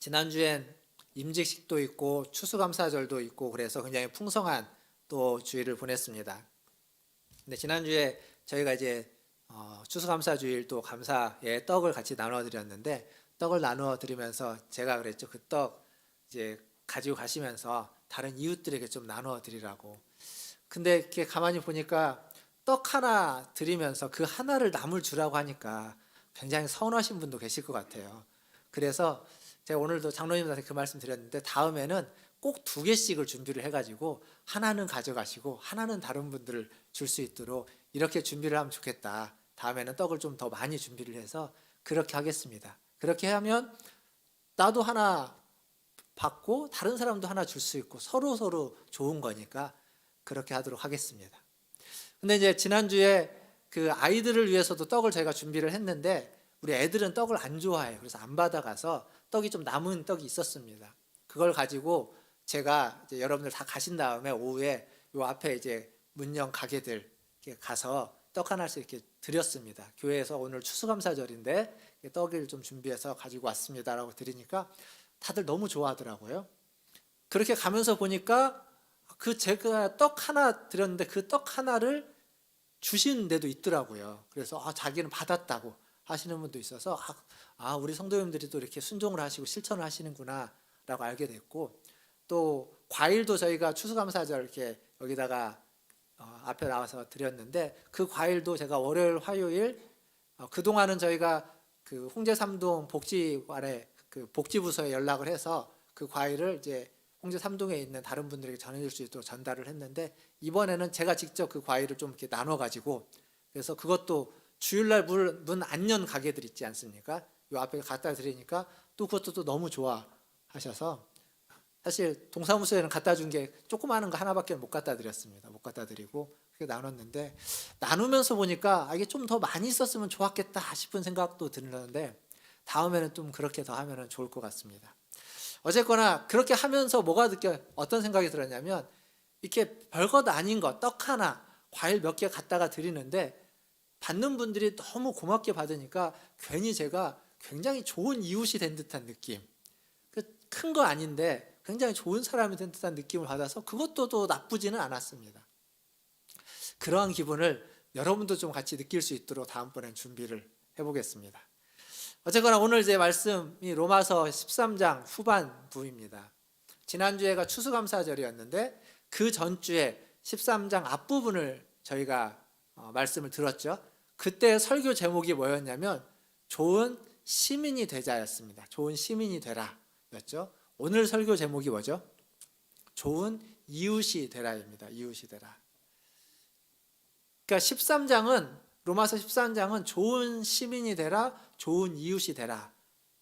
지난주엔 임직식도 있고 추수감사절도 있고 그래서 굉장히 풍성한 또 주일을 보냈습니다. 근데 지난주에 저희가 이제 추수감사주일 또 감사의 떡을 같이 나눠 드렸는데, 떡을 나누어 드리면서 제가 그랬죠. 그 떡 이제 가지고 가시면서 다른 이웃들에게 좀 나누어 드리라고. 근데 이렇게 가만히 보니까 떡 하나 드리면서 그 하나를 남을 주라고 하니까 굉장히 서운하신 분도 계실 것 같아요. 그래서 제가 오늘도 장로님한테 그 말씀 드렸는데, 다음에는 꼭 2개씩을 준비를 해가지고 하나는 가져가시고 하나는 다른 분들을 줄 수 있도록 이렇게 준비를 하면 좋겠다. 다음에는 떡을 좀 더 많이 준비를 해서 그렇게 하겠습니다. 그렇게 하면 나도 하나 받고 다른 사람도 하나 줄 수 있고 서로 좋은 거니까 그렇게 하도록 하겠습니다. 근데 이제 지난주에 그 아이들을 위해서도 떡을 저희가 준비를 했는데, 우리 애들은 떡을 안 좋아해요. 그래서 안 받아가서 떡이 좀 남은 떡이 있었습니다. 그걸 가지고 제가 이제 여러분들 다 가신 다음에 오후에 요 앞에 이제 문영 가게들 가서 떡 하나씩 이렇게 드렸습니다. 교회에서 오늘 추수감사절인데 떡을 좀 준비해서 가지고 왔습니다라고 드리니까 다들 너무 좋아하더라고요. 그렇게 가면서 보니까 제가 떡 하나 드렸는데 그 떡 하나를 주신 데도 있더라고요. 그래서 자기는 받았다고 하시는 분도 있어서 우리 성도님들이 또 이렇게 순종을 하시고 실천을 하시는구나 라고 알게 됐고, 또 과일도 저희가 추수감사절 이렇게 여기다가 앞에 나와서 드렸는데, 그 과일도 제가 월요일 화요일 그동안은 저희가 그 홍제 3동 복지관에 그 복지부서에 연락을 해서 그 과일을 이제 홍제 3동에 있는 다른 분들에게 전해줄 수 있도록 전달을 했는데, 이번에는 제가 직접 그 과일을 좀 이렇게 나눠 가지고, 그래서 그것도 주일날 문 안 연 가게들 있지 않습니까? 요 앞에 갖다 드리니까 또 그것도 또 너무 좋아하셔서, 사실 동사무소에는 갖다 준 게 조그마한 거 하나밖에 못 갖다 드렸습니다. 못 갖다 드리고 그렇게 나눴는데, 나누면서 보니까 이게 좀 더 많이 있었으면 좋았겠다 싶은 생각도 드는데, 다음에는 좀 그렇게 더 하면 좋을 것 같습니다. 어쨌거나 그렇게 하면서 어떤 생각이 들었냐면, 이렇게 별것 아닌 거, 떡 하나, 과일 몇 개 갖다가 드리는데 받는 분들이 너무 고맙게 받으니까 괜히 제가 굉장히 좋은 이웃이 된 듯한 느낌, 큰 거 아닌데 굉장히 좋은 사람이 된 듯한 느낌을 받아서 그것도 또 나쁘지는 않았습니다. 그러한 기분을 여러분도 좀 같이 느낄 수 있도록 다음번엔 준비를 해보겠습니다. 어쨌거나 오늘 제 말씀이 로마서 13장 후반부입니다. 지난주에가 추수감사절이었는데 그 전주에 13장 앞부분을 저희가 말씀을 들었죠. 그때 설교 제목이 뭐였냐면 좋은 시민이 되자였습니다. 좋은 시민이 되라 였죠. 오늘 설교 제목이 뭐죠? 좋은 이웃이 되라입니다. 이웃이 되라. 그러니까 13장은 로마서 13장은 좋은 시민이 되라, 좋은 이웃이 되라.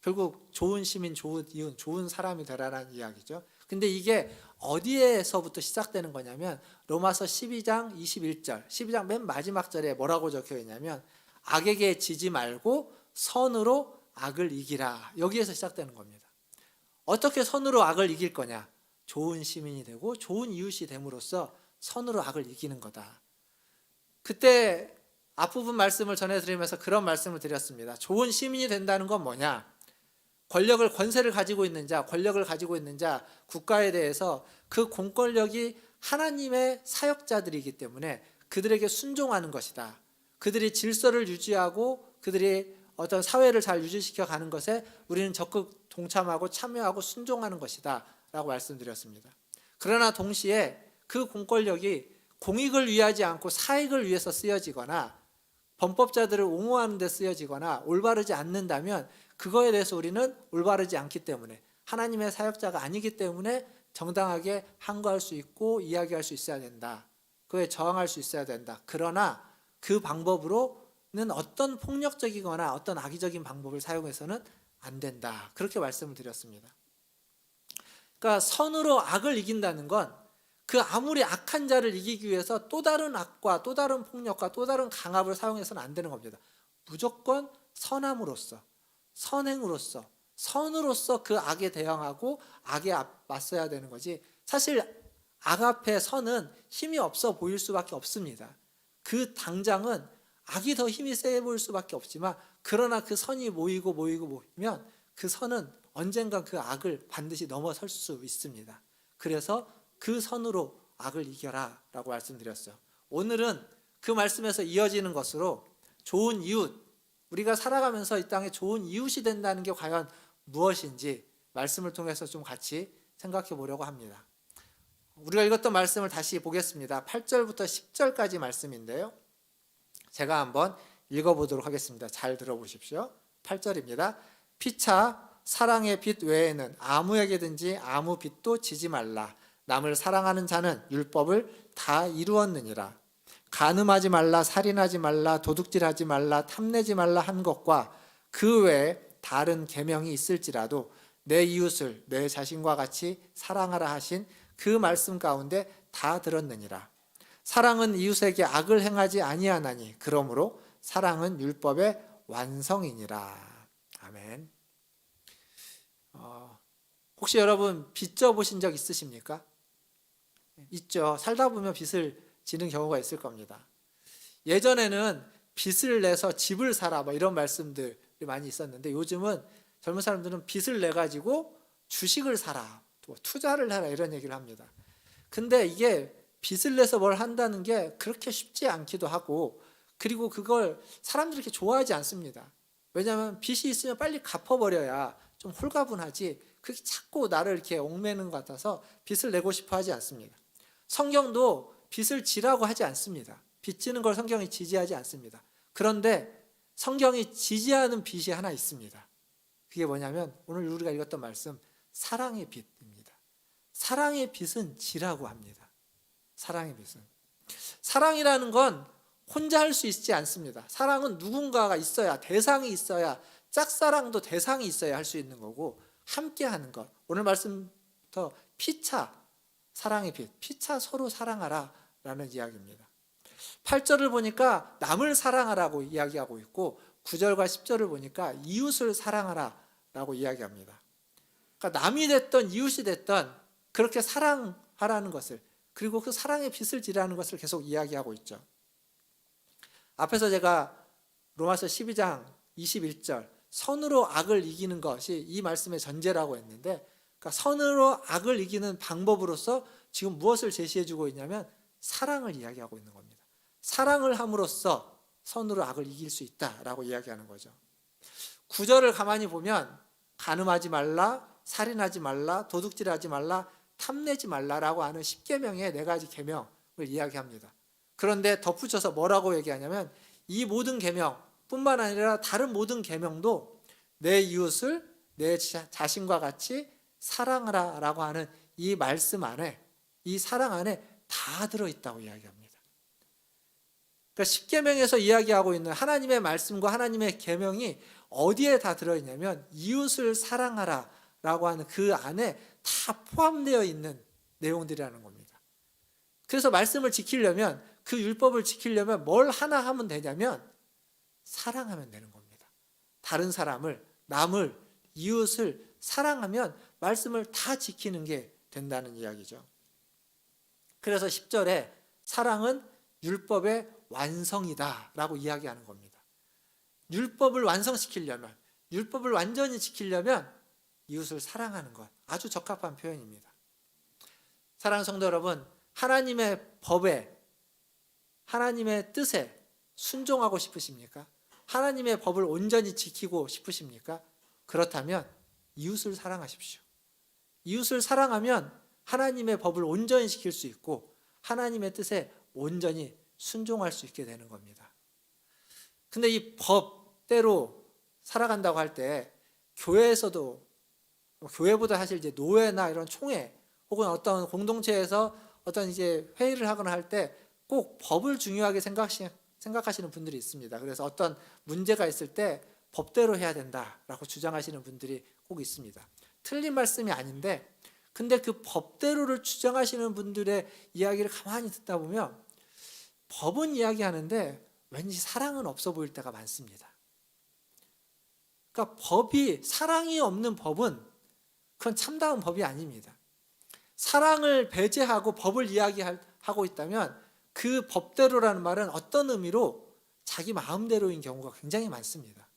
결국 좋은 시민, 좋은 이웃, 좋은 사람이 되라라는 이야기죠. 근데 이게 어디에서부터 시작되는 거냐면 로마서 12장 21절, 12장 맨 마지막 절에 뭐라고 적혀 있냐면 악에게 지지 말고 선으로 악을 이기라. 여기에서 시작되는 겁니다. 어떻게 선으로 악을 이길 거냐? 좋은 시민이 되고 좋은 이웃이 됨으로써 선으로 악을 이기는 거다. 그때 앞부분 말씀을 전해드리면서 그런 말씀을 드렸습니다. 좋은 시민이 된다는 건 뭐냐? 권세를 가지고 있는 자, 권력을 가지고 있는 자, 국가에 대해서 그 공권력이 하나님의 사역자들이기 때문에 그들에게 순종하는 것이다. 그들이 질서를 유지하고 그들이 어떤 사회를 잘 유지시켜 가는 것에 우리는 적극 동참하고 참여하고 순종하는 것이다 라고 말씀드렸습니다. 그러나 동시에 그 공권력이 공익을 위하지 않고 사익을 위해서 쓰여지거나 범법자들을 옹호하는 데 쓰여지거나 올바르지 않는다면 그거에 대해서 우리는 올바르지 않기 때문에, 하나님의 사역자가 아니기 때문에 정당하게 항거할 수 있고 이야기할 수 있어야 된다. 그에 저항할 수 있어야 된다. 그러나 그 방법으로는 어떤 폭력적이거나 어떤 악의적인 방법을 사용해서는 안 된다. 그렇게 말씀을 드렸습니다. 그러니까 선으로 악을 이긴다는 건 그 아무리 악한 자를 이기기 위해서 또 다른 악과 또 다른 폭력과 또 다른 강압을 사용해서는 안 되는 겁니다. 무조건 선함으로써, 선행으로써, 선으로써 그 악에 대항하고 악에 맞서야 되는 거지, 사실 악 앞에 선은 힘이 없어 보일 수밖에 없습니다. 그 당장은 악이 더 힘이 세 보일 수밖에 없지만, 그러나 그 선이 모이면 그 선은 언젠가 그 악을 반드시 넘어설 수 있습니다. 그래서 그 선으로 악을 이겨라 라고 말씀드렸어요. 오늘은 그 말씀에서 이어지는 것으로 좋은 이웃, 우리가 살아가면서 이 땅에 좋은 이웃이 된다는 게 과연 무엇인지 말씀을 통해서 좀 같이 생각해 보려고 합니다. 우리가 읽었던 말씀을 다시 보겠습니다. 8절부터 10절까지 말씀인데요. 제가 한번 읽어보도록 하겠습니다. 잘 들어보십시오. 8절입니다. 피차 사랑의 빚 외에는 아무에게든지 아무 빚도 지지 말라. 남을 사랑하는 자는 율법을 다 이루었느니라. 간음하지 말라, 살인하지 말라, 도둑질하지 말라, 탐내지 말라 한 것과 그 외에 다른 계명이 있을지라도 내 이웃을 내 자신과 같이 사랑하라 하신 그 말씀 가운데 다 들었느니라. 사랑은 이웃에게 악을 행하지 아니하나니 그러므로 사랑은 율법의 완성이니라. 아멘. 혹시 여러분 빚 져보신 적 있으십니까? 있죠. 살다 보면 빚을 지는 경우가 있을 겁니다. 예전에는 빚을 내서 집을 사라 뭐 이런 말씀들이 많이 있었는데 요즘은 젊은 사람들은 빚을 내 가지고 주식을 사라, 또 투자를 해라 이런 얘기를 합니다. 근데 이게 빚을 내서 뭘 한다는 게 그렇게 쉽지 않기도 하고, 그리고 그걸 사람들이 이렇게 좋아하지 않습니다. 왜냐하면 빚이 있으면 빨리 갚아버려야 좀 홀가분하지, 그게 자꾸 나를 이렇게 옥매는 것 같아서 빚을 내고 싶어 하지 않습니다. 성경도 빚을 지라고 하지 않습니다. 빚 지는 걸 성경이 지지하지 않습니다. 그런데 성경이 지지하는 빚이 하나 있습니다. 그게 뭐냐면 오늘 우리가 읽었던 말씀, 사랑의 빚입니다. 사랑의 빚은 지라고 합니다. 사랑의 빚은. 사랑이라는 건 혼자 할 수 있지 않습니다. 사랑은 누군가가 있어야, 대상이 있어야, 짝사랑도 대상이 있어야 할 수 있는 거고, 함께 하는 것. 오늘 말씀부터 피차, 사랑의 빚, 피차 서로 사랑하라 라는 이야기입니다. 8절을 보니까 남을 사랑하라고 이야기하고 있고 9절과 10절을 보니까 이웃을 사랑하라 라고 이야기합니다. 그러니까 남이 됐던 이웃이 됐던 그렇게 사랑하라는 것을, 그리고 그 사랑의 빚을 지라는 것을 계속 이야기하고 있죠. 앞에서 제가 로마서 12장 21절 선으로 악을 이기는 것이 이 말씀의 전제라고 했는데, 그러니까 선으로 악을 이기는 방법으로서 지금 무엇을 제시해주고 있냐면 사랑을 이야기하고 있는 겁니다. 사랑을 함으로써 선으로 악을 이길 수 있다라고 이야기하는 거죠. 9절을 가만히 보면 간음하지 말라, 살인하지 말라, 도둑질하지 말라, 탐내지 말라라고 하는 10계명의 4가지 계명을 이야기합니다. 그런데 덧붙여서 뭐라고 얘기하냐면 이 모든 계명뿐만 아니라 다른 모든 계명도 내 이웃을 내 자신과 같이 사랑하라라고 하는 이 말씀 안에, 이 사랑 안에 다 들어있다고 이야기합니다. 그러니까 10계명에서 이야기하고 있는 하나님의 말씀과 하나님의 계명이 어디에 다 들어있냐면 이웃을 사랑하라라고 하는 그 안에 다 포함되어 있는 내용들이라는 겁니다. 그래서 말씀을 지키려면, 그 율법을 지키려면 뭘 하나 하면 되냐면 사랑하면 되는 겁니다. 다른 사람을, 남을, 이웃을 사랑하면 말씀을 다 지키는 게 된다는 이야기죠. 그래서 10절에 사랑은 율법의 완성이다 라고 이야기하는 겁니다. 율법을 완성시키려면, 율법을 완전히 지키려면 이웃을 사랑하는 것, 아주 적합한 표현입니다. 사랑하는 성도 여러분, 하나님의 법에, 하나님의 뜻에 순종하고 싶으십니까? 하나님의 법을 온전히 지키고 싶으십니까? 그렇다면 이웃을 사랑하십시오. 이웃을 사랑하면 하나님의 법을 온전히 지킬 수 있고 하나님의 뜻에 온전히 순종할 수 있게 되는 겁니다. 근데 이 법대로 살아간다고 할 때 교회에서도, 교회보다 사실 이제 노회나 이런 총회 혹은 어떤 공동체에서 어떤 이제 회의를 하거나 할 때 꼭 법을 중요하게 생각하시는 분들이 있습니다. 그래서 어떤 문제가 있을 때 법대로 해야 된다라고 주장하시는 분들이 꼭 있습니다. 틀린 말씀이 아닌데, 근데 그 법대로를 주장하시는 분들의 이야기를 가만히 듣다 보면 법은 이야기하는데 왠지 사랑은 없어 보일 때가 많습니다. 그러니까 법이, 사랑이 없는 법은 그건 참다운 법이 아닙니다. 사랑을 배제하고 법을 이야기하고 있다면 그 법대로라는 말은 어떤 의미로 자기 마음대로인 경우가 굉장히 많습니다.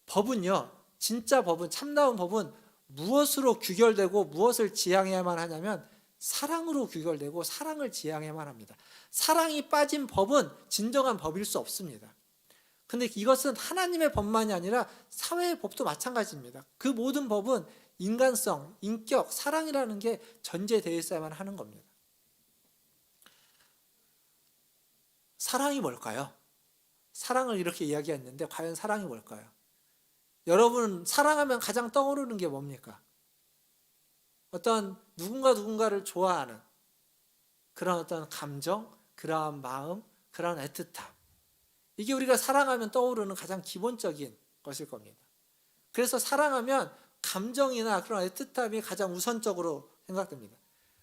법은요, 진짜 법은, 참나온 법은 무엇으로 규결되고 무엇을 지향해야만 하냐면 사랑으로 규결되고 사랑을 지향해야만 합니다. 사랑이 빠진 법은 진정한 법일 수 없습니다. 근데 이것은 하나님의 법만이 아니라 사회의 법도 마찬가지입니다. 그 모든 법은 인간성, 인격, 사랑이라는 게 전제되어 있어야만 하는 겁니다. 사랑이 뭘까요? 사랑을 이렇게 이야기했는데 과연 사랑이 뭘까요? 여러분, 사랑하면 가장 떠오르는 게 뭡니까? 어떤 누군가를 좋아하는 그런 어떤 감정, 그러한 마음, 그런 애틋함. 이게 우리가 사랑하면 떠오르는 가장 기본적인 것일 겁니다. 그래서 사랑하면 감정이나 그런 애틋함이 가장 우선적으로 생각됩니다.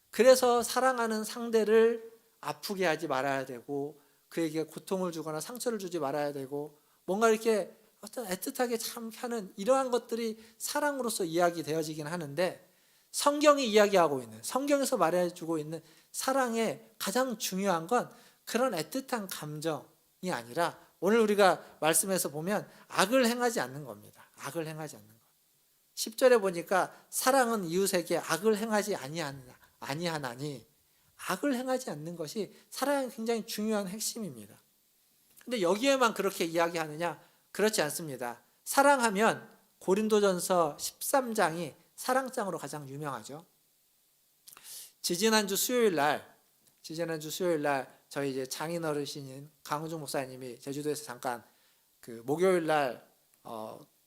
그래서 사랑하는 상대를 아프게 하지 말아야 되고, 그에게 고통을 주거나 상처를 주지 말아야 되고, 뭔가 이렇게 어떤 애틋하게 참 하는 이러한 것들이 사랑으로서 이야기되어지긴 하는데, 성경이 이야기하고 있는, 성경에서 말해주고 있는 사랑의 가장 중요한 건 그런 애틋한 감정이 아니라, 오늘 우리가 말씀에서 보면 악을 행하지 않는 겁니다. 악을 행하지 않는 것. 10절에 보니까 사랑은 이웃에게 악을 행하지 아니하나니, 악을 행하지 않는 것이 사랑의 굉장히 중요한 핵심입니다. 근데 여기에만 그렇게 이야기하느냐? 그렇지 않습니다. 사랑하면 고린도전서 13장이 사랑장으로 가장 유명하죠. 지지난주 수요일 날 저희 이제 장인 어르신인 강우중 목사님이 제주도에서 잠깐 그 목요일 날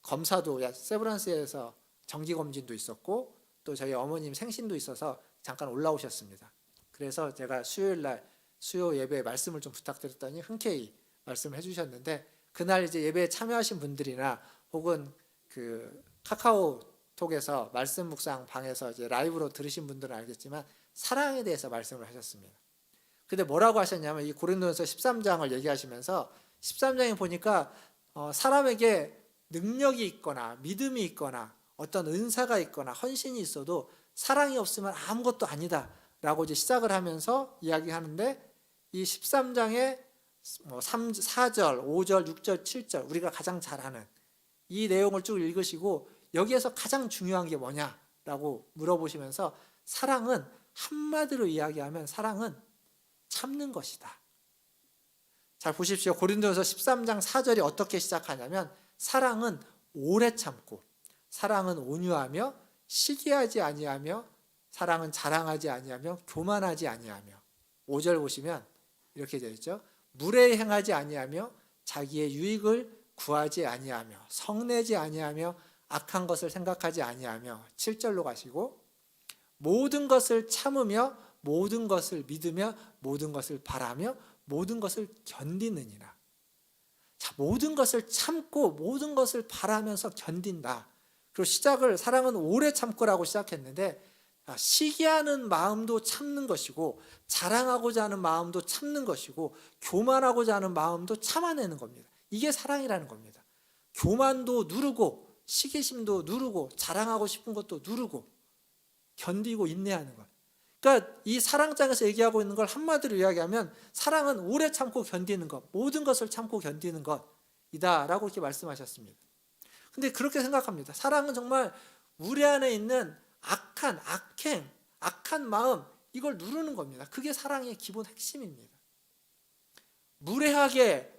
검사도 세브란스에서 정기 검진도 있었고, 또 저희 어머님 생신도 있어서 잠깐 올라오셨습니다. 그래서 제가 수요일 날 수요 예배에 말씀을 좀 부탁드렸더니 흔쾌히 말씀을 해주셨는데, 그날 이제 예배에 참여하신 분들이나 혹은 그 카카오톡에서 말씀 묵상 방에서 이제 라이브로 들으신 분들은 알겠지만 사랑에 대해서 말씀을 하셨습니다. 근데 뭐라고 하셨냐면, 이 고린도전서 13장을 얘기하시면서 13장에 보니까 사람에게 능력이 있거나 믿음이 있거나 어떤 은사가 있거나 헌신이 있어도 사랑이 없으면 아무것도 아니다 라고 이제 시작을 하면서 이야기하는데, 이 13장의 4절, 5절, 6절, 7절 우리가 가장 잘 아는 이 내용을 쭉 읽으시고, 여기에서 가장 중요한 게 뭐냐라고 물어보시면서, 사랑은 한마디로 이야기하면 사랑은 참는 것이다. 잘 보십시오. 고린도전서 13장 4절이 어떻게 시작하냐면, 사랑은 오래 참고, 사랑은 온유하며, 시기하지 아니하며, 사랑은 자랑하지 아니하며, 교만하지 아니하며. 5절 보시면 이렇게 되어 있죠. 무례 행하지 아니하며, 자기의 유익을 구하지 아니하며, 성내지 아니하며, 악한 것을 생각하지 아니하며. 7절로 가시고, 모든 것을 참으며, 모든 것을 믿으며, 모든 것을 바라며, 모든 것을 견디느니라. 자, 모든 것을 참고 모든 것을 바라면서 견딘다. 그리고 시작을 사랑은 오래 참고라고 시작했는데, 시기하는 마음도 참는 것이고, 자랑하고자 하는 마음도 참는 것이고, 교만하고자 하는 마음도 참아내는 겁니다. 이게 사랑이라는 겁니다. 교만도 누르고, 시기심도 누르고, 자랑하고 싶은 것도 누르고, 견디고 인내하는 것. 그러니까 이 사랑장에서 얘기하고 있는 걸 한마디로 이야기하면, 사랑은 오래 참고 견디는 것, 모든 것을 참고 견디는 것이다 라고 이렇게 말씀하셨습니다. 근데 그렇게 생각합니다. 사랑은 정말 우리 안에 있는 악행, 악한 마음, 이걸 누르는 겁니다. 그게 사랑의 기본 핵심입니다. 무례하게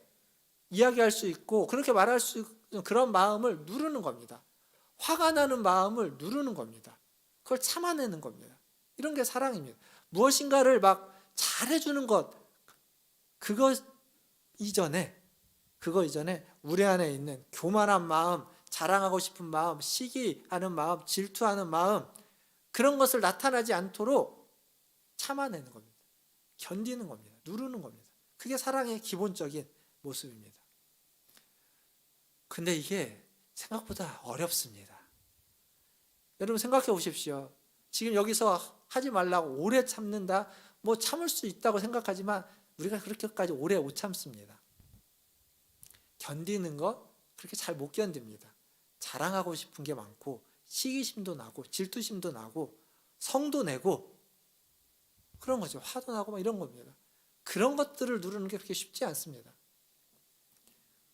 이야기할 수 있고 그렇게 말할 수 있는 그런 마음을 누르는 겁니다. 화가 나는 마음을 누르는 겁니다. 그걸 참아내는 겁니다. 이런 게 사랑입니다. 무엇인가를 막 잘해주는 것, 그거 이전에 우리 안에 있는 교만한 마음, 자랑하고 싶은 마음, 시기하는 마음, 질투하는 마음, 그런 것을 나타나지 않도록 참아내는 겁니다. 견디는 겁니다. 누르는 겁니다. 그게 사랑의 기본적인 모습입니다. 근데 이게 생각보다 어렵습니다. 여러분 생각해 보십시오. 지금 여기서 하지 말라고 오래 참는다, 뭐 참을 수 있다고 생각하지만 우리가 그렇게까지 오래 못 참습니다. 견디는 것 그렇게 잘 못 견딥니다. 자랑하고 싶은 게 많고, 시기심도 나고, 질투심도 나고, 성도 내고, 그런 거죠. 화도 나고 막 이런 겁니다. 그런 것들을 누르는 게 그렇게 쉽지 않습니다.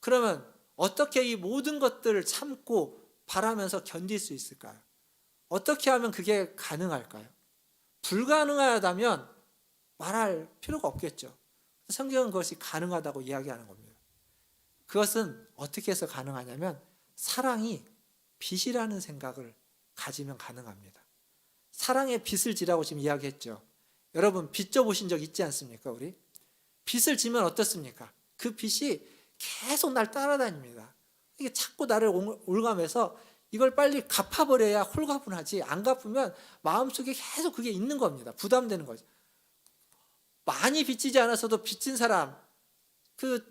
그러면 어떻게 이 모든 것들을 참고 바라면서 견딜 수 있을까요? 어떻게 하면 그게 가능할까요? 불가능하다면 말할 필요가 없겠죠. 성경은 그것이 가능하다고 이야기하는 겁니다. 그것은 어떻게 해서 가능하냐면 사랑이 빛이라는 생각을 가지면 가능합니다. 사랑의 빛을 지라고 지금 이야기했죠. 여러분 빛 져보신 적 있지 않습니까? 우리 빛을 지면 어떻습니까? 그 빛이 계속 날 따라다닙니다. 이게 자꾸 나를 올가면서 이걸 빨리 갚아버려야 홀가분하지, 안 갚으면 마음속에 계속 그게 있는 겁니다. 부담되는 거죠. 많이 빚지지 않았어도 빚진 사람,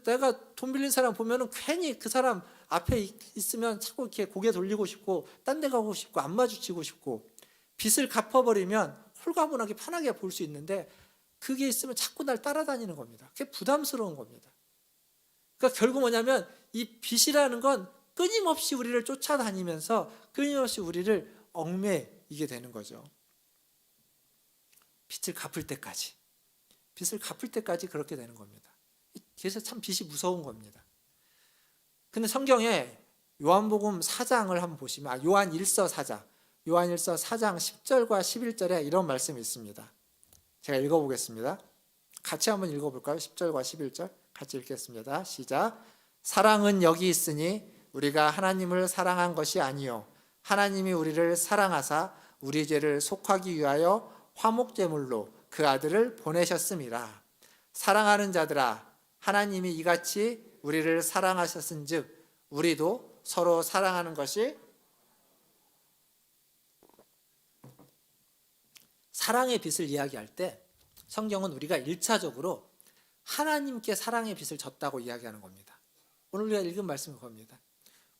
내가 돈 빌린 사람 보면은 괜히 그 사람 앞에 있으면 자꾸 이렇게 고개 돌리고 싶고 딴 데 가고 싶고 안 마주치고 싶고, 빚을 갚아버리면 홀가분하게 편하게 볼 수 있는데 그게 있으면 자꾸 날 따라다니는 겁니다. 그게 부담스러운 겁니다. 그러니까 결국 뭐냐면 이 빚이라는 건 끊임없이 우리를 쫓아다니면서 끊임없이 우리를 얽매이게 되는 거죠. 빚을 갚을 때까지 그렇게 되는 겁니다. 그래서 참 빚이 무서운 겁니다. 근데 성경에 요한복음 4장을 한번 보시면, 요한 1서 4장 10절과 11절에 이런 말씀이 있습니다. 제가 읽어보겠습니다. 같이 한번 읽어볼까요? 10절과 11절 같이 읽겠습니다. 시작. 사랑은 여기 있으니 우리가 하나님을 사랑한 것이 아니요 하나님이 우리를 사랑하사 우리 죄를 속하기 위하여 화목제물로 그 아들을 보내셨음이라. 사랑하는 자들아, 하나님이 이같이 우리를 사랑하셨은즉 우리도 서로 사랑하는 것이, 사랑의 빛을 이야기할 때 성경은 우리가 1차적으로 하나님께 사랑의 빛을 졌다고 이야기하는 겁니다. 오늘 우리가 읽은 말씀은 그겁니다.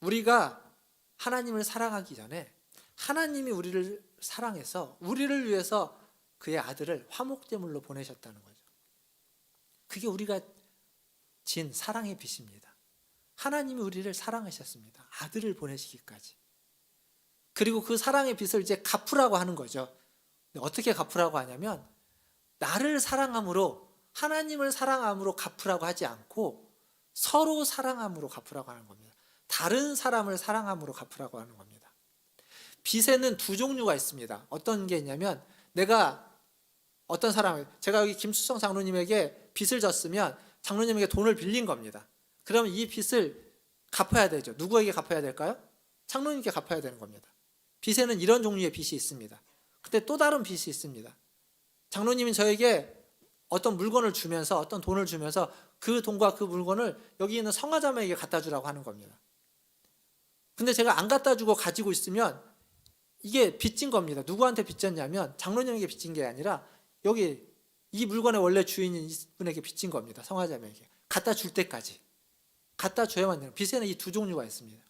우리가 하나님을 사랑하기 전에 하나님이 우리를 사랑해서 우리를 위해서 그의 아들을 화목제물로 보내셨다는 거죠. 그게 우리가 진 사랑의 빛입니다. 하나님이 우리를 사랑하셨습니다. 아들을 보내시기까지. 그리고 그 사랑의 빛을 이제 갚으라고 하는 거죠. 어떻게 갚으라고 하냐면 나를 사랑함으로, 하나님을 사랑함으로 갚으라고 하지 않고 서로 사랑함으로 갚으라고 하는 겁니다. 다른 사람을 사랑함으로 갚으라고 하는 겁니다. 빚에는 두 종류가 있습니다. 어떤 게 있냐면, 내가 어떤 사람을, 제가 여기 김수성 장로님에게 빚을 졌으면 장로님에게 돈을 빌린 겁니다. 그러면 이 빚을 갚아야 되죠. 누구에게 갚아야 될까요? 장로님께 갚아야 되는 겁니다. 빚에는 이런 종류의 빚이 있습니다. 근데 또 다른 빚이 있습니다. 장로님이 저에게 어떤 물건을 주면서, 어떤 돈을 주면서 그 돈과 그 물건을 여기 있는 성화자매에게 갖다 주라고 하는 겁니다. 근데 제가 안 갖다 주고 가지고 있으면 이게 빚진 겁니다. 누구한테 빚졌냐면 장로님에게 빚진 게 아니라 여기 이 물건의 원래 주인인 이분에게 빚진 겁니다. 성화자매에게 갖다 줄 때까지 갖다 줘야만 돼요. 빚에는 이 두 종류가 있습니다.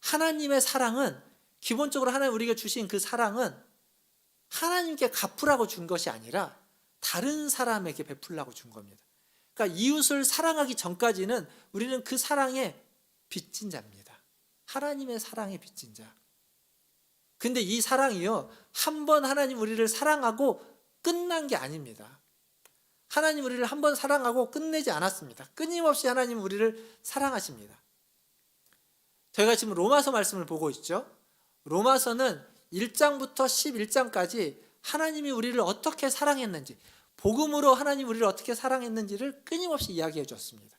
하나님의 사랑은, 기본적으로 하나님 우리에게 주신 그 사랑은 하나님께 갚으라고 준 것이 아니라 다른 사람에게 베풀라고 준 겁니다. 그러니까 이웃을 사랑하기 전까지는 우리는 그 사랑의 빚진 자입니다. 하나님의 사랑의 빚진 자. 근데 이 사랑이요, 한 번 하나님 우리를 사랑하고 끝난 게 아닙니다. 하나님 우리를 한 번 사랑하고 끝내지 않았습니다. 끊임없이 하나님 우리를 사랑하십니다. 저희가 지금 로마서 말씀을 보고 있죠. 로마서는 1장부터 11장까지 하나님이 우리를 어떻게 사랑했는지, 복음으로 하나님 우리를 어떻게 사랑했는지를 끊임없이 이야기해 줬습니다.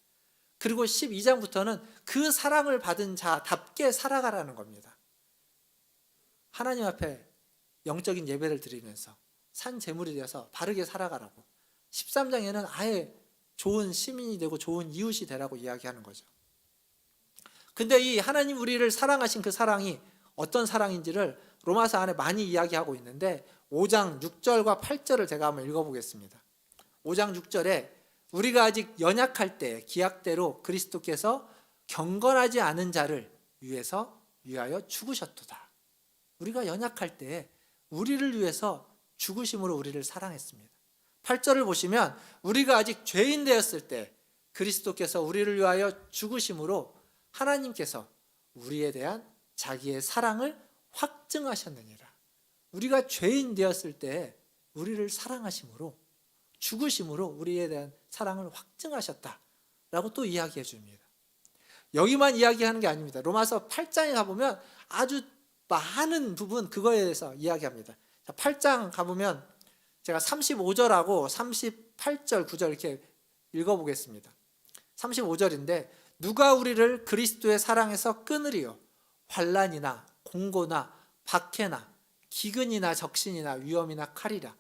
그리고 12장부터는 그 사랑을 받은 자답게 살아가라는 겁니다. 하나님 앞에 영적인 예배를 드리면서 산 제물이 되어서 바르게 살아가라고, 13장에는 아예 좋은 시민이 되고 좋은 이웃이 되라고 이야기하는 거죠. 근데 이 하나님 우리를 사랑하신 그 사랑이 어떤 사랑인지를 로마서 안에 많이 이야기하고 있는데 5장 6절과 8절을 제가 한번 읽어보겠습니다. 5장 6절에 우리가 아직 연약할 때 기약대로 그리스도께서 경건하지 않은 자를 위하여 죽으셨도다. 우리가 연약할 때 우리를 위해서 죽으심으로 우리를 사랑했습니다. 8절을 보시면 우리가 아직 죄인 되었을 때 그리스도께서 우리를 위하여 죽으심으로 하나님께서 우리에 대한 자기의 사랑을 확증하셨느니라. 우리가 죄인 되었을 때 우리를 사랑하심으로, 죽으심으로 우리에 대한 사랑을 확증하셨다라고 또 이야기해 줍니다. 여기만 이야기하는 게 아닙니다. 로마서 8장에 가보면 아주 많은 부분 그거에 대해서 이야기합니다. 자, 8장 가보면 제가 35절하고 38절, 9절 이렇게 읽어보겠습니다. 35절인데 누가 우리를 그리스도의 사랑에서 끊으리요? 환난이나 공고나 박해나 기근이나 적신이나 위험이나 칼이라.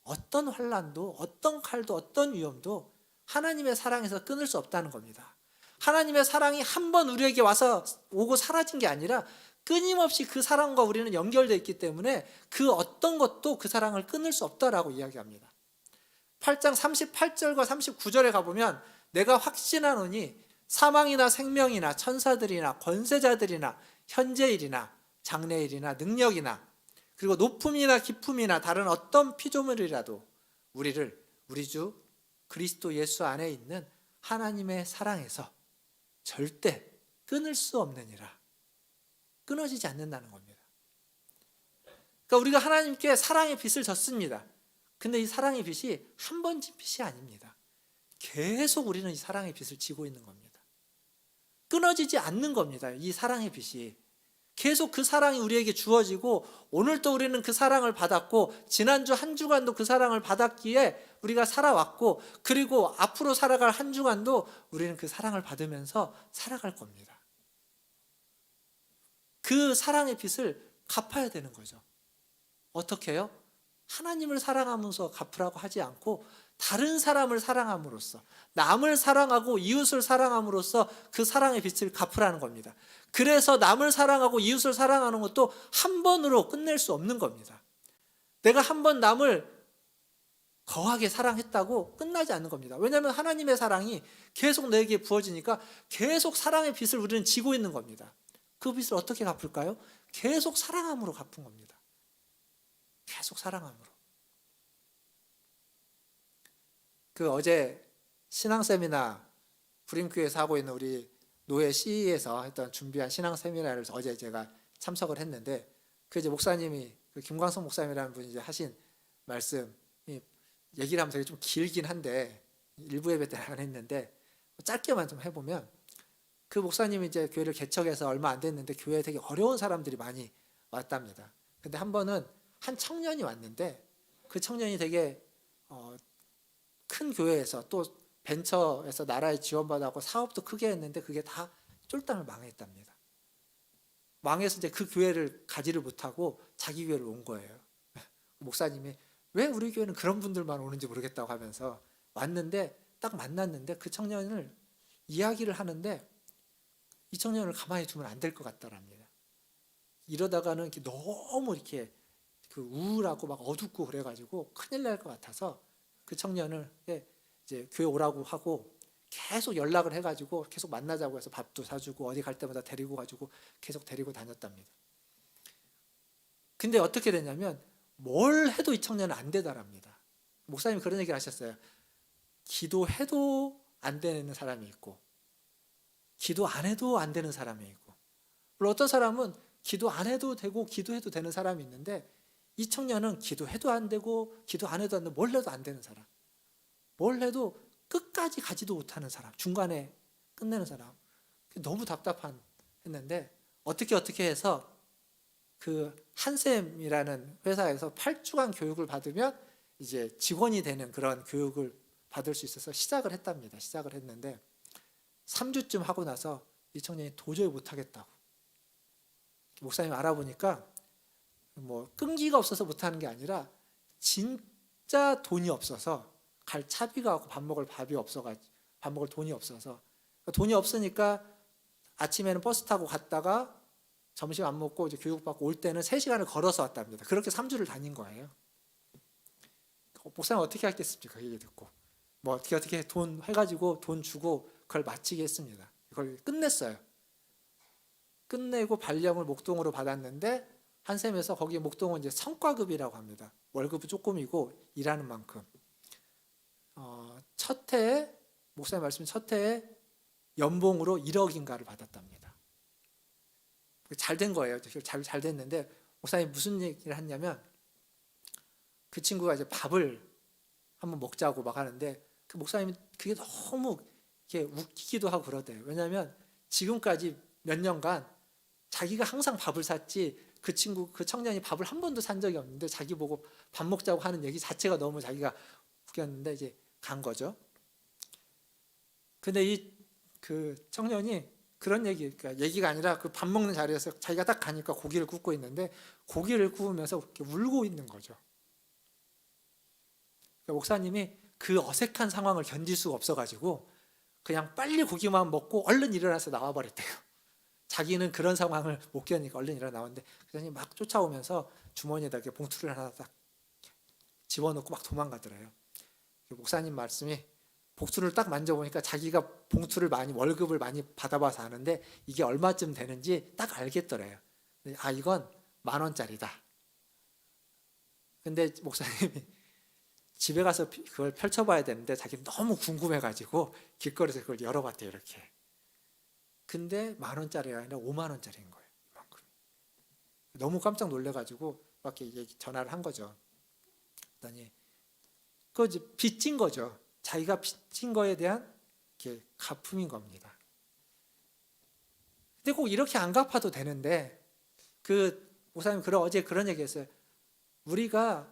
어떤 환난도 어떤 칼도 어떤 위험도 하나님의 사랑에서 끊을 수 없다는 겁니다. 하나님의 사랑이 한 번 우리에게 와서 오고 사라진 게 아니라 끊임없이 그 사랑과 우리는 연결되어 있기 때문에 그 어떤 것도 그 사랑을 끊을 수 없다라고 이야기합니다. 8장 38절과 39절에 가보면 내가 확신하노니 사망이나 생명이나 천사들이나 권세자들이나 현재일이나 장래일이나 능력이나 그리고 높음이나 깊음이나 다른 어떤 피조물이라도 우리를 우리 주 그리스도 예수 안에 있는 하나님의 사랑에서 절대 끊을 수 없느니라. 끊어지지 않는다는 겁니다. 그러니까 우리가 하나님께 사랑의 빚을 졌습니다. 근데 이 사랑의 빚이 한 번 진 빚이 아닙니다. 계속 우리는 이 사랑의 빚을 지고 있는 겁니다. 끊어지지 않는 겁니다. 이 사랑의 빚이. 계속 그 사랑이 우리에게 주어지고 오늘도 우리는 그 사랑을 받았고 지난주 한 주간도 그 사랑을 받았기에 우리가 살아왔고 그리고 앞으로 살아갈 한 주간도 우리는 그 사랑을 받으면서 살아갈 겁니다. 그 사랑의 빚을 갚아야 되는 거죠. 어떻게 해요? 하나님을 사랑하면서 갚으라고 하지 않고 다른 사람을 사랑함으로써 남을 사랑하고 이웃을 사랑함으로써 그 사랑의 빚을 갚으라는 겁니다. 그래서 남을 사랑하고 이웃을 사랑하는 것도 한 번으로 끝낼 수 없는 겁니다. 내가 한 번 남을 거하게 사랑했다고 끝나지 않는 겁니다. 왜냐하면 하나님의 사랑이 계속 내게 부어지니까 계속 사랑의 빚을 우리는 지고 있는 겁니다. 그 빚을 어떻게 갚을까요? 계속 사랑함으로 갚은 겁니다. 계속 사랑함으로. 그 어제 신앙 세미나 부림교회에서 하고 있는 우리 노예 CE에서 했던 준비한 신앙 세미나를 어제 제가 참석을 했는데 그 이제 목사님이 그 김광석 목사님이라는 분이 이제 하신 말씀이 얘기를 하면 되게 좀 길긴 한데 일부 예배 때 안 했는데 짧게만 좀 해보면 그 목사님이 이제 교회를 개척해서 얼마 안 됐는데 교회에 되게 어려운 사람들이 많이 왔답니다. 근데 한 번은 한 청년이 왔는데 그 청년이 되게 큰 교회에서 또 벤처에서 나라에 지원받아서 사업도 크게 했는데 그게 다 쫄딱 망했답니다. 망해서 이제 그 교회를 가지를 못하고 자기 교회를 온 거예요. 목사님이 왜 우리 교회는 그런 분들만 오는지 모르겠다고 하면서 왔는데 딱 만났는데 그 청년을 이야기를 하는데 이 청년을 가만히 두면 안 될 것 같더랍니다. 이러다가는 이렇게 너무 이렇게 그 우울하고 막 어둡고 그래가지고 큰일 날 것 같아서 그 청년을 이제 교회 오라고 하고 계속 연락을 해가지고 계속 만나자고 해서 밥도 사주고 어디 갈 때마다 데리고 가지고 계속 데리고 다녔답니다. 근데 어떻게 되냐면 뭘 해도 이 청년은 안 되더랍니다. 목사님이 그런 얘기를 하셨어요. 기도해도 안 되는 사람이 있고 기도 안 해도 안 되는 사람이 있고 물론 어떤 사람은 기도 안 해도 되고 기도해도 되는 사람이 있는데 이 청년은 기도해도 안 되고 기도 안 해도 안 되고 뭘 해도 안 되는 사람, 뭘 해도 끝까지 가지도 못하는 사람, 중간에 끝내는 사람. 너무 답답했는데 어떻게 해서 그 한샘이라는 회사에서 8주간 교육을 받으면 이제 직원이 되는 그런 교육을 받을 수 있어서 시작을 했답니다. 시작을 했는데 3주쯤 하고 나서 이 청년이 도저히 못하겠다고. 목사님 알아보니까 뭐 끈기가 없어서 못하는 게 아니라 진짜 돈이 없어서 갈 차비가 없고 밥 먹을 밥이 없어가지고 밥 먹을 돈이 없어서 돈이 없으니까 아침에는 버스 타고 갔다가 점심 안 먹고 이제 교육받고 올 때는 3시간을 걸어서 왔답니다. 그렇게 3주를 다닌 거예요. 목사님 어떻게 하겠습니까? 그 얘기 듣고 뭐 어떻게 돈 해가지고 돈 주고 그걸 마치게 했습니다. 그걸 끝냈어요. 끝내고 발령을 목동으로 받았는데 한샘에서 거기 목동은 이제 성과급이라고 합니다. 월급은 조금이고 일하는 만큼. 첫 해에 목사님 말씀 첫 해에 연봉으로 1억인가를 받았답니다. 잘 된 거예요. 잘 됐는데 목사님 무슨 얘기를 했냐면 그 친구가 이제 밥을 한번 먹자고 막 하는데 그 목사님이 그게 너무 이렇게 웃기기도 하고 그러대요. 왜냐하면 지금까지 몇 년간 자기가 항상 밥을 샀지 그 청년이 밥을 한 번도 산 적이 없는데 자기 보고 밥 먹자고 하는 얘기 자체가 너무 자기가 웃겼는데 이제 간 거죠. 근데 그 청년이 그런 그러니까 얘기가 아니라 그 밥 먹는 자리에서 자기가 딱 가니까 고기를 굽고 있는데 고기를 구우면서 이렇게 울고 있는 거죠. 그러니까 목사님이 그 어색한 상황을 견딜 수가 없어가지고 그냥 빨리 고기만 먹고 얼른 일어나서 나와버렸대요. 자기는 그런 상황을 못 견디니까 얼른 일어나 나왔는데 그러더니 막 쫓아오면서 주머니에다 이렇게 봉투를 하나 딱 집어넣고 막 도망가더래요. 목사님 말씀이 봉투를 딱 만져보니까 자기가 봉투를 월급을 많이 받아봐서 아는데 이게 얼마쯤 되는지 딱 알겠더래요. 아, 이건 10,000원짜리다. 근데 목사님이 집에 가서 그걸 펼쳐봐야 되는데 자기는 너무 궁금해가지고 길거리에서 그걸 열어봤대요, 이렇게. 근데 10,000원짜리가 아니라 50,000원짜리인 거예요, 이만큼. 너무 깜짝 놀래가지고 막 전화를 한 거죠. 그랬더니 그거 이제 빚진 거죠. 자기가 빚진 거에 대한 가품인 겁니다. 근데 꼭 이렇게 안 갚아도 되는데 그 목사님 어제 그런 얘기했어요. 우리가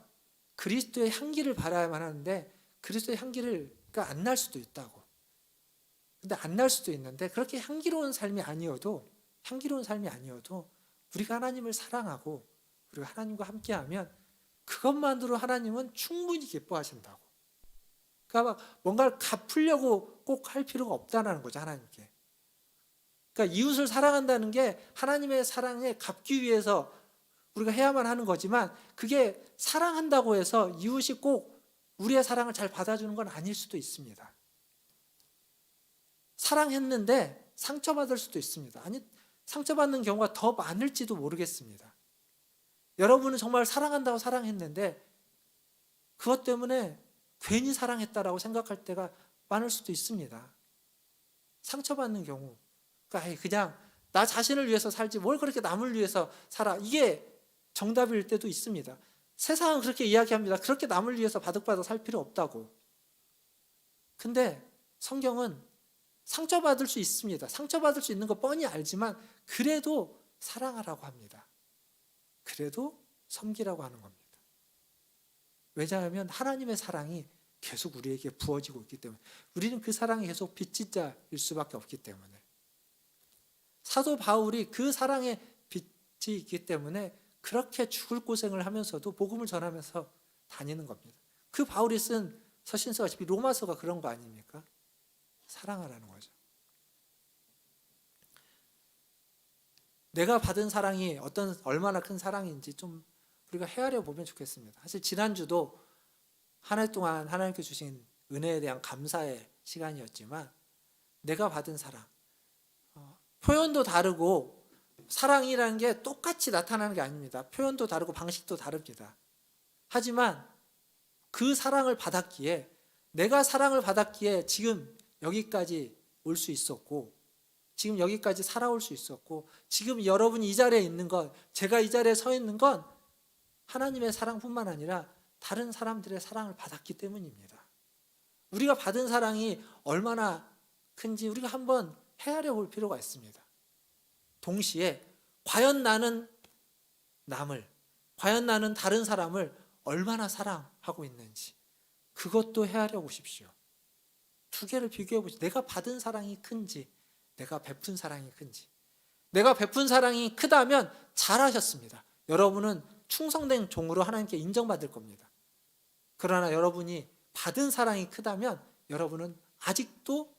그리스도의 향기를 바라야만 하는데 그리스도의 향기가 안 날 수도 있다고. 근데 안 날 수도 있는데 그렇게 향기로운 삶이 아니어도 우리가 하나님을 사랑하고 그리고 하나님과 함께하면 그것만으로 하나님은 충분히 기뻐하신다고. 그러니까 뭔가를 갚으려고 꼭 할 필요가 없다는 거죠, 하나님께. 그러니까 이웃을 사랑한다는 게 하나님의 사랑에 갚기 위해서 우리가 해야만 하는 거지만 그게 사랑한다고 해서 이웃이 꼭 우리의 사랑을 잘 받아주는 건 아닐 수도 있습니다. 사랑했는데 상처받을 수도 있습니다. 아니, 상처받는 경우가 더 많을지도 모르겠습니다. 여러분은 정말 사랑한다고 사랑했는데 그것 때문에 괜히 사랑했다라고 생각할 때가 많을 수도 있습니다. 상처받는 경우. 그러니까 그냥 나 자신을 위해서 살지 뭘 그렇게 남을 위해서 살아. 이게 정답일 때도 있습니다. 세상은 그렇게 이야기합니다. 그렇게 남을 위해서 바득바득 살 필요 없다고. 근데 성경은 상처받을 수 있습니다. 상처받을 수 있는 거 뻔히 알지만 그래도 사랑하라고 합니다. 그래도 섬기라고 하는 겁니다. 왜냐하면 하나님의 사랑이 계속 우리에게 부어지고 있기 때문에 우리는 그 사랑이 계속 빚진 자일 수밖에 없기 때문에 사도 바울이 그 사랑의 빚이 있기 때문에 그렇게 죽을 고생을 하면서도 복음을 전하면서 다니는 겁니다. 그 바울이 쓴 서신서가 로마서가 그런 거 아닙니까? 사랑하라는 거죠. 내가 받은 사랑이 얼마나 큰 사랑인지 좀 우리가 헤아려 보면 좋겠습니다. 사실 지난주도 한 해 동안 하나님께 주신 은혜에 대한 감사의 시간이었지만 내가 받은 사랑, 표현도 다르고 사랑이라는 게 똑같이 나타나는 게 아닙니다. 표현도 다르고 방식도 다릅니다. 하지만 그 사랑을 받았기에 내가 사랑을 받았기에 지금 여기까지 올 수 있었고 지금 여기까지 살아올 수 있었고 지금 여러분이 이 자리에 있는 건 제가 이 자리에 서 있는 건 하나님의 사랑뿐만 아니라 다른 사람들의 사랑을 받았기 때문입니다. 우리가 받은 사랑이 얼마나 큰지 우리가 한번 헤아려 볼 필요가 있습니다. 동시에 과연 나는 다른 사람을 얼마나 사랑하고 있는지 그것도 헤아려 보십시오. 두 개를 비교해 보십시오. 내가 받은 사랑이 큰지 내가 베푼 사랑이 큰지. 내가 베푼 사랑이 크다면 잘하셨습니다. 여러분은 충성된 종으로 하나님께 인정받을 겁니다. 그러나 여러분이 받은 사랑이 크다면 여러분은 아직도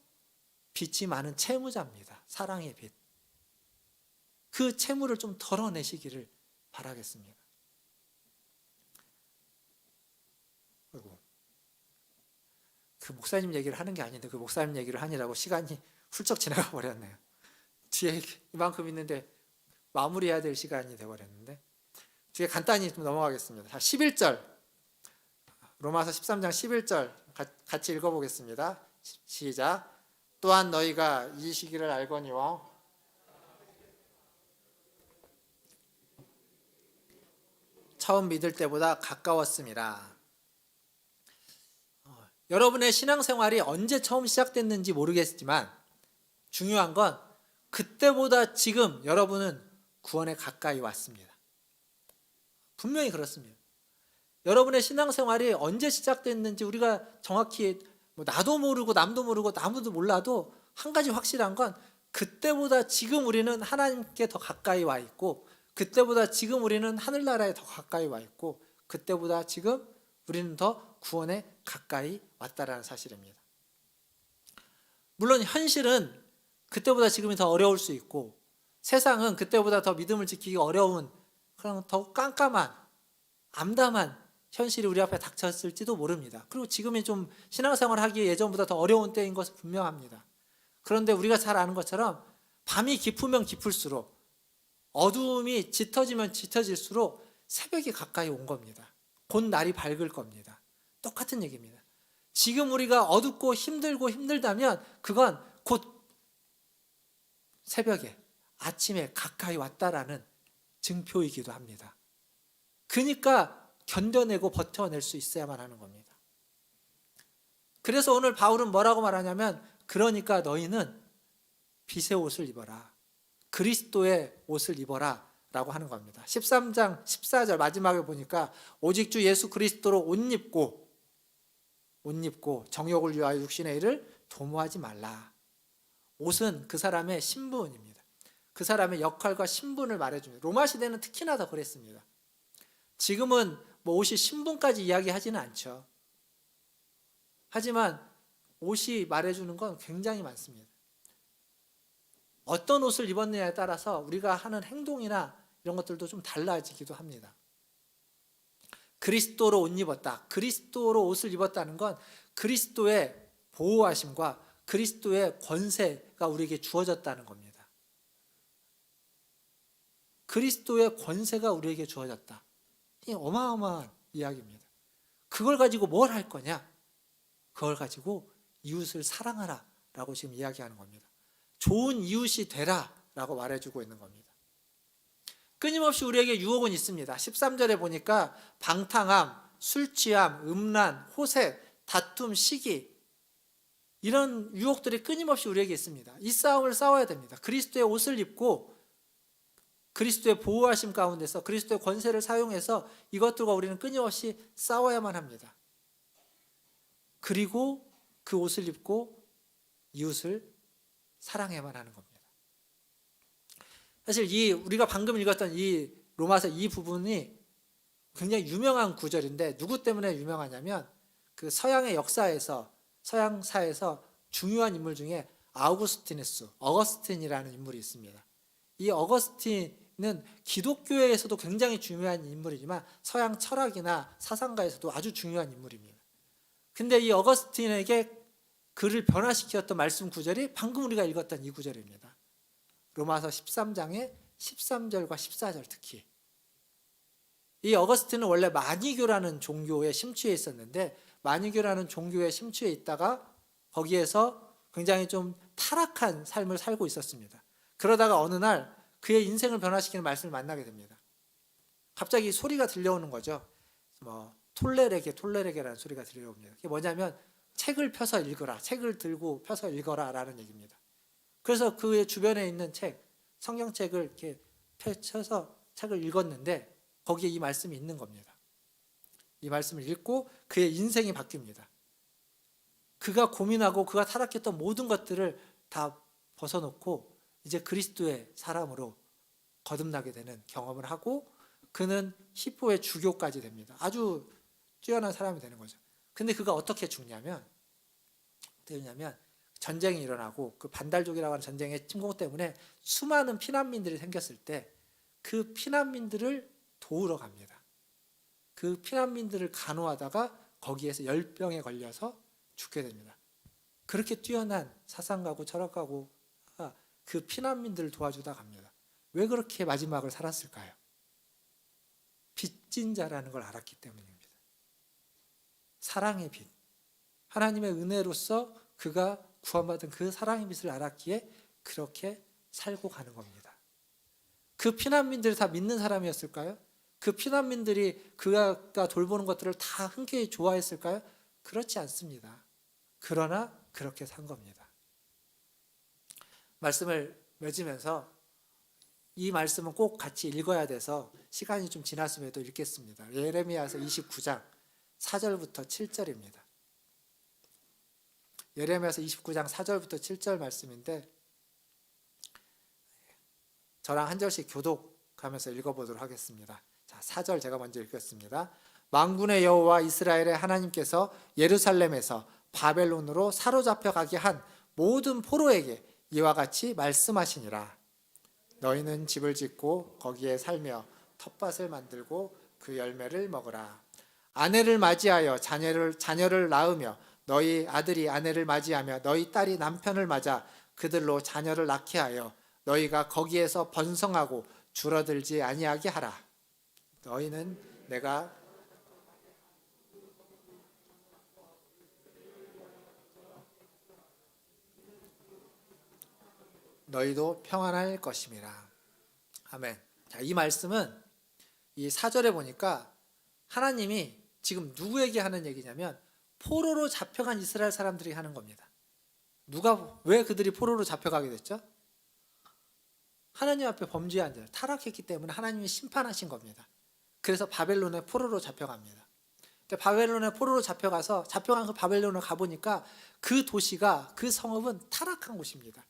빚이 많은 채무자입니다. 사랑의 빚. 그 채무를 좀 덜어내시기를 바라겠습니다. 그 목사님 얘기를 하는 게 아닌데 그 목사님 얘기를 하느라고 시간이 훌쩍 지나가 버렸네요. 뒤에 이만큼 있는데 마무리해야 될 시간이 되어버렸는데 뒤에 간단히 좀 넘어가겠습니다. 자, 11절 로마서 13장 11절 같이 읽어보겠습니다. 시작. 또한 너희가 이 시기를 알거니와 처음 믿을 때보다 가까웠음이라. 여러분의 신앙생활이 언제 처음 시작됐는지 모르겠지만 중요한 건 그때보다 지금 여러분은 구원에 가까이 왔습니다. 분명히 그렇습니다. 여러분의 신앙생활이 언제 시작됐는지 우리가 정확히 나도 모르고 남도 모르고 아무도 몰라도 한 가지 확실한 건 그때보다 지금 우리는 하나님께 더 가까이 와 있고, 그때보다 지금 우리는 하늘나라에 더 가까이 와 있고, 그때보다 지금 우리는 더 구원에 가까이 왔다라는 사실입니다. 물론 현실은 그때보다 지금이 더 어려울 수 있고, 세상은 그때보다 더 믿음을 지키기 어려운 그런 더 깜깜한 암담한 현실이 우리 앞에 닥쳤을지도 모릅니다. 그리고 지금이 좀 신앙생활을 하기에 예전보다 더 어려운 때인 것은 분명합니다. 그런데 우리가 잘 아는 것처럼 밤이 깊으면 깊을수록, 어두움이 짙어지면 짙어질수록 새벽이 가까이 온 겁니다. 곧 날이 밝을 겁니다. 똑같은 얘기입니다. 지금 우리가 어둡고 힘들고 힘들다면 그건 곧 새벽에, 아침에 가까이 왔다라는 증표이기도 합니다. 그러니까 견뎌내고 버텨낼 수 있어야만 하는 겁니다. 그래서 오늘 바울은 뭐라고 말하냐면, 그러니까 너희는 빛의 옷을 입어라, 그리스도의 옷을 입어라 라고 하는 겁니다. 13장 14절 마지막에 보니까 오직 주 예수 그리스도로 옷 입고 정욕을 위하여 육신의 일을 도모하지 말라. 옷은 그 사람의 신분입니다. 그 사람의 역할과 신분을 말해줍니다. 로마 시대는 특히나 더 그랬습니다. 지금은 옷이 신분까지 이야기하지는 않죠. 하지만 옷이 말해주는 건 굉장히 많습니다. 어떤 옷을 입었느냐에 따라서 우리가 하는 행동이나 이런 것들도 좀 달라지기도 합니다. 그리스도로 옷 입었다. 그리스도로 옷을 입었다는 건 그리스도의 보호하심과 그리스도의 권세가 우리에게 주어졌다는 겁니다. 그리스도의 권세가 우리에게 주어졌다. 이 어마어마한 이야기입니다. 그걸 가지고 뭘 할 거냐? 그걸 가지고 이웃을 사랑하라 라고 지금 이야기하는 겁니다. 좋은 이웃이 되라 라고 말해주고 있는 겁니다. 끊임없이 우리에게 유혹은 있습니다. 13절에 보니까 방탕함, 술취함, 음란, 호색, 다툼, 시기, 이런 유혹들이 끊임없이 우리에게 있습니다. 이 싸움을 싸워야 됩니다. 그리스도의 옷을 입고 그리스도의 보호하심 가운데서 그리스도의 권세를 사용해서 이것들과 우리는 끊임없이 싸워야만 합니다. 그리고 그 옷을 입고 이웃을 사랑해야만 하는 겁니다. 사실 우리가 방금 읽었던 이 로마서 이 부분이 굉장히 유명한 구절인데, 누구 때문에 유명하냐면 그 서양의 역사에서, 서양사에서 중요한 인물 중에 어거스틴이라는 인물이 있습니다. 이 어거스틴은 기독교에서도 굉장히 중요한 인물이지만 서양 철학이나 사상가에서도 아주 중요한 인물입니다. 근데 이 어거스틴에게 그를 변화시켰던 말씀 구절이 방금 우리가 읽었던 이 구절입니다. 로마서 13장의 13절과 14절 특히. 이 어거스틴은 원래 마니교라는 종교에 심취해 있었는데, 마니교라는 종교에 심취해 있다가 거기에서 굉장히 좀 타락한 삶을 살고 있었습니다. 그러다가 어느 날 그의 인생을 변화시키는 말씀을 만나게 됩니다. 갑자기 소리가 들려오는 거죠. 톨레레게라는 소리가 들려옵니다. 그게 뭐냐면 책을 펴서 읽어라, 책을 들고 펴서 읽어라 라는 얘기입니다. 그래서 그의 주변에 있는 책, 성경책을 이렇게 펼쳐서 책을 읽었는데 거기에 이 말씀이 있는 겁니다. 이 말씀을 읽고 그의 인생이 바뀝니다. 그가 고민하고 그가 타락했던 모든 것들을 다 벗어놓고 이제 그리스도의 사람으로 거듭나게 되는 경험을 하고, 그는 히포의 주교까지 됩니다. 아주 뛰어난 사람이 되는 거죠. 근데 그가 어떻게 죽냐면 전쟁이 일어나고 그 반달족이라고 하는 전쟁의 침공 때문에 수많은 피난민들이 생겼을 때 그 피난민들을 도우러 갑니다. 그 피난민들을 간호하다가 거기에서 열병에 걸려서 죽게 됩니다. 그렇게 뛰어난 사상가고 철학가고 그 피난민들을 도와주다 갑니다. 왜 그렇게 마지막을 살았을까요? 빚진 자라는 걸 알았기 때문입니다. 사랑의 빛, 하나님의 은혜로서 그가 구원받은 그 사랑의 빛을 알았기에 그렇게 살고 가는 겁니다. 그 피난민들이 다 믿는 사람이었을까요? 그 피난민들이 그가 돌보는 것들을 다 흔쾌히 좋아했을까요? 그렇지 않습니다. 그러나 그렇게 산 겁니다. 말씀을 맺으면서 이 말씀은 꼭 같이 읽어야 돼서 시간이 좀 지났음에도 읽겠습니다. 예레미야서 29장 4절부터 7절입니다. 예레미야서 29장 4절부터 7절 말씀인데 저랑 한 절씩 교독하면서 읽어보도록 하겠습니다. 자, 4절 제가 먼저 읽겠습니다. 만군의 여호와 이스라엘의 하나님께서 예루살렘에서 바벨론으로 사로잡혀 가게 한 모든 포로에게 이와 같이 말씀하시니라. 너희는 집을 짓고 거기에 살며 텃밭을 만들고 그 열매를 먹으라. 아내를 맞이하여 자녀를 낳으며 너희 아들이 아내를 맞이하며 너희 딸이 남편을 맞아 그들로 자녀를 낳게 하여 너희가 거기에서 번성하고 줄어들지 아니하게 하라. 너희는 내가 너희도 평안할 것임이라. 아멘. 자, 이 말씀은 이 4절에 보니까 하나님이 지금 누구에게 하는 얘기냐면 포로로 잡혀간 이스라엘 사람들이 하는 겁니다. 왜 그들이 포로로 잡혀가게 됐죠? 하나님 앞에 범죄한 자, 타락했기 때문에 하나님이 심판하신 겁니다. 그래서 바벨론에 포로로 잡혀갑니다. 바벨론에 포로로 잡혀간 그 바벨론을 가보니까 그 도시가, 그 성읍은 타락한 곳입니다.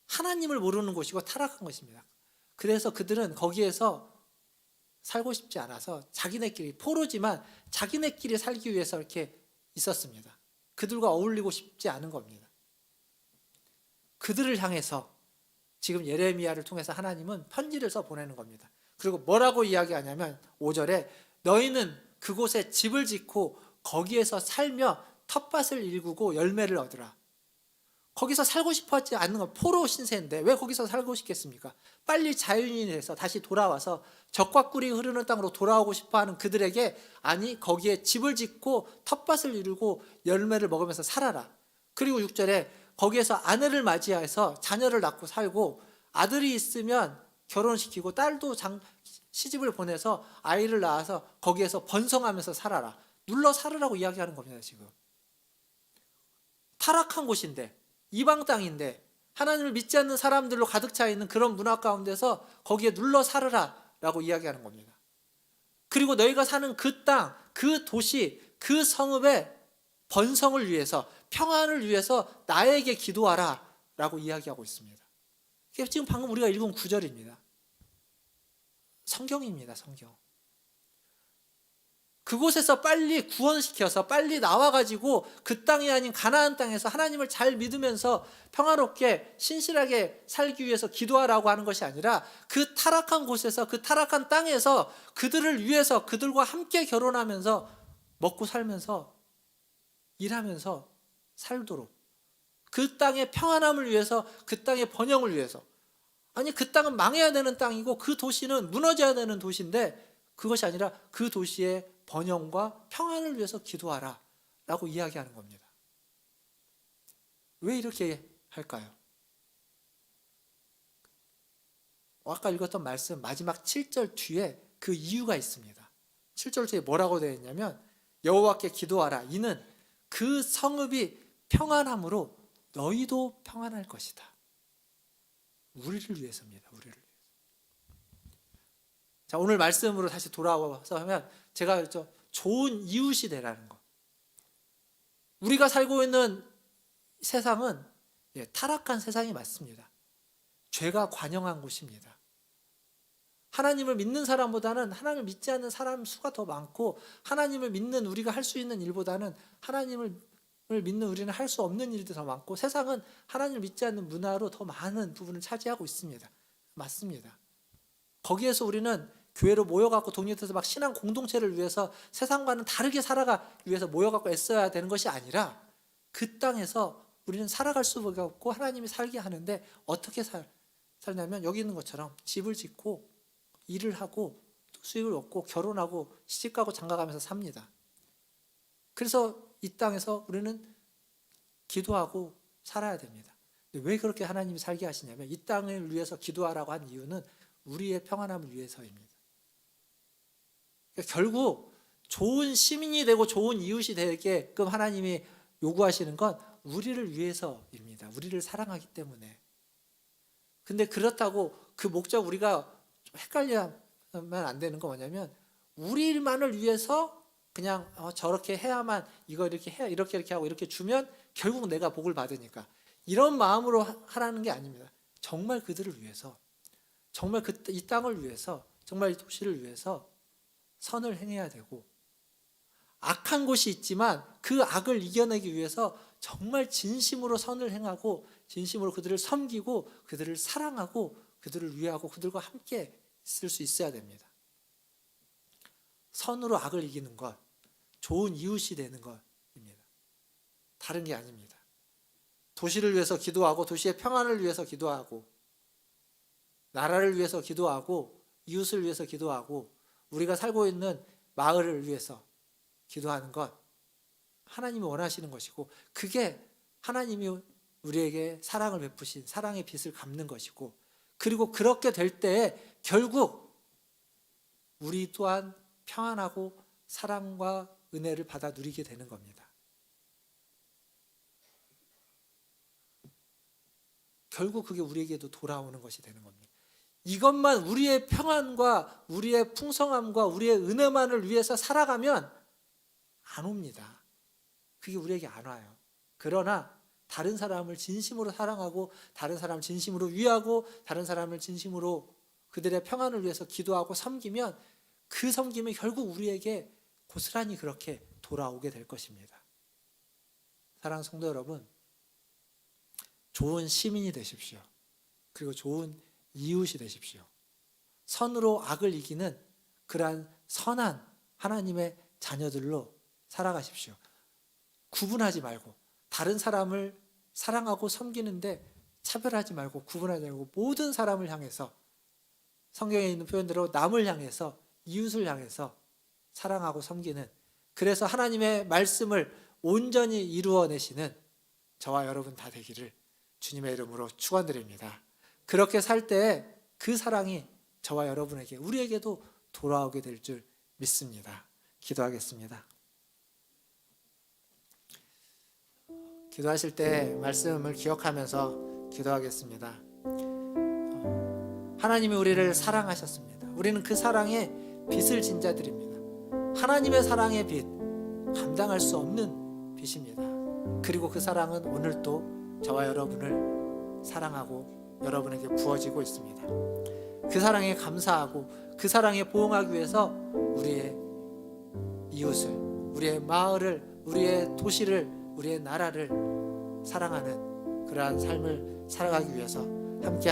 하나님을 모르는 곳이고 타락한 것입니다. 그래서 그들은 거기에서 살고 싶지 않아서 자기네끼리, 포로지만 자기네끼리 살기 위해서 이렇게 있었습니다. 그들과 어울리고 싶지 않은 겁니다. 그들을 향해서 지금 예레미야를 통해서 하나님은 편지를 써 보내는 겁니다. 그리고 뭐라고 이야기하냐면 5절에 너희는 그곳에 집을 짓고 거기에서 살며 텃밭을 일구고 열매를 얻으라. 거기서 살고 싶었지 않는 건 포로 신세인데 왜 거기서 살고 싶겠습니까? 빨리 자유인이 돼서 다시 돌아와서 젖과 꿀이 흐르는 땅으로 돌아오고 싶어하는 그들에게 아니 거기에 집을 짓고 텃밭을 이루고 열매를 먹으면서 살아라. 그리고 6절에 거기에서 아내를 맞이해서 자녀를 낳고 살고 아들이 있으면 결혼시키고 딸도 시집을 보내서 아이를 낳아서 거기에서 번성하면서 살아라. 눌러 살으라고 이야기하는 겁니다. 지금 타락한 곳인데 이방 땅인데 하나님을 믿지 않는 사람들로 가득 차 있는 그런 문화 가운데서 거기에 눌러 살으라 라고 이야기하는 겁니다. 그리고 너희가 사는 그 땅, 그 도시, 그 성읍의 번성을 위해서, 평안을 위해서 나에게 기도하라 라고 이야기하고 있습니다. 이게 지금 방금 우리가 읽은 9절입니다. 성경입니다. 성경. 그곳에서 빨리 구원시켜서 빨리 나와가지고 그 땅이 아닌 가나안 땅에서 하나님을 잘 믿으면서 평화롭게 신실하게 살기 위해서 기도하라고 하는 것이 아니라 그 타락한 곳에서 그 타락한 땅에서 그들을 위해서 그들과 함께 결혼하면서 먹고 살면서 일하면서 살도록 그 땅의 평안함을 위해서 그 땅의 번영을 위해서 아니 그 땅은 망해야 되는 땅이고 그 도시는 무너져야 되는 도시인데 그것이 아니라 그 도시의 번영과 평안을 위해서 기도하라 라고 이야기하는 겁니다. 왜 이렇게 할까요? 아까 읽었던 말씀 마지막 7절 뒤에 그 이유가 있습니다. 7절 뒤에 뭐라고 되어 있냐면 여호와께 기도하라 이는 그 성읍이 평안함으로 너희도 평안할 것이다. 우리를 위해서입니다. 우리를 위해서. 자, 오늘 말씀으로 다시 돌아와서 하면 제가 그랬죠. 좋은 이웃이 되라는 것. 우리가 살고 있는 세상은 타락한 세상이 맞습니다. 죄가 관영한 곳입니다. 하나님을 믿는 사람보다는 하나님을 믿지 않는 사람 수가 더 많고 하나님을 믿는 우리가 할 수 있는 일보다는 하나님을 믿는 우리는 할 수 없는 일들이 더 많고 세상은 하나님을 믿지 않는 문화로 더 많은 부분을 차지하고 있습니다. 맞습니다. 거기에서 우리는 교회로 모여갖고 독립해서 막 신앙 공동체를 위해서 세상과는 다르게 살아가기 위해서 모여갖고 애써야 되는 것이 아니라 그 땅에서 우리는 살아갈 수밖에 없고 하나님이 살게 하는데 어떻게 살냐면 여기 있는 것처럼 집을 짓고 일을 하고 수익을 얻고 결혼하고 시집가고 장가가면서 삽니다. 그래서 이 땅에서 우리는 기도하고 살아야 됩니다. 근데 왜 그렇게 하나님이 살게 하시냐면 이 땅을 위해서 기도하라고 한 이유는 우리의 평안함을 위해서입니다. 그러니까 결국 좋은 시민이 되고 좋은 이웃이 되게끔 하나님이 요구하시는 건 우리를 위해서입니다. 우리를 사랑하기 때문에. 근데 그렇다고 그 목적 우리가 좀 헷갈리면 안 되는 거 뭐냐면 우리만을 위해서 그냥 저렇게 해야만 이거 이렇게 해 이렇게 하고 이렇게 주면 결국 내가 복을 받으니까 이런 마음으로 하라는 게 아닙니다. 정말 그들을 위해서, 정말 이 땅을 위해서, 정말 이 도시를 위해서 선을 행해야 되고, 악한 곳이 있지만 그 악을 이겨내기 위해서 정말 진심으로 선을 행하고 진심으로 그들을 섬기고 그들을 사랑하고 그들을 위하고 그들과 함께 있을 수 있어야 됩니다. 선으로 악을 이기는 것, 좋은 이웃이 되는 것입니다. 다른 게 아닙니다. 도시를 위해서 기도하고 도시의 평안을 위해서 기도하고 나라를 위해서 기도하고 이웃을 위해서 기도하고 우리가 살고 있는 마을을 위해서 기도하는 것 하나님이 원하시는 것이고 그게 하나님이 우리에게 사랑을 베푸신 사랑의 빚을 갚는 것이고 그리고 그렇게 될 때에 결국 우리 또한 평안하고 사랑과 은혜를 받아 누리게 되는 겁니다. 결국 그게 우리에게도 돌아오는 것이 되는 겁니다. 이것만 우리의 평안과 우리의 풍성함과 우리의 은혜만을 위해서 살아가면 안 옵니다. 그게 우리에게 안 와요. 그러나 다른 사람을 진심으로 사랑하고 다른 사람을 진심으로 위하고 다른 사람을 진심으로 그들의 평안을 위해서 기도하고 섬기면 그 섬김이 결국 우리에게 고스란히 그렇게 돌아오게 될 것입니다. 사랑하는 성도 여러분, 좋은 시민이 되십시오. 그리고 좋은 이웃이 되십시오. 선으로 악을 이기는 그러한 선한 하나님의 자녀들로 살아가십시오. 구분하지 말고 다른 사람을 사랑하고 섬기는데 차별하지 말고 구분하지 말고 모든 사람을 향해서 성경에 있는 표현대로 남을 향해서 이웃을 향해서 사랑하고 섬기는 그래서 하나님의 말씀을 온전히 이루어내시는 저와 여러분 다 되기를 주님의 이름으로 축원드립니다. 그렇게 살 때 그 사랑이 저와 여러분에게 우리에게도 돌아오게 될 줄 믿습니다. 기도하겠습니다. 기도하실 때 말씀을 기억하면서 기도하겠습니다. 하나님이 우리를 사랑하셨습니다. 우리는 그 사랑에 빚을 진 자들입니다. 하나님의 사랑의 빚 감당할 수 없는 빚입니다. 그리고 그 사랑은 오늘도 저와 여러분을 사랑하고 여러분에게 부어지고 있습니다. 그 사랑에 감사하고 그 사랑에 보응하기 위해서 우리의 이웃을, 우리의 마을을, 우리의 도시를, 우리의 나라를 사랑하는 그러한 삶을 살아가기 위해서 함께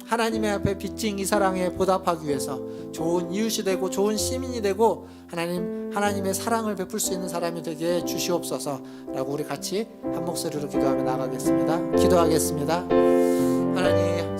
하나님의 앞에 빚진 이 사랑에 보답하기 위해서 좋은 이웃이 되고 좋은 시민이 되고 하나님의 사랑을 베풀 수 있는 사람이 되게 주시옵소서라고 우리 같이 한 목소리로 기도하며 나가겠습니다. 기도하겠습니다. 하나님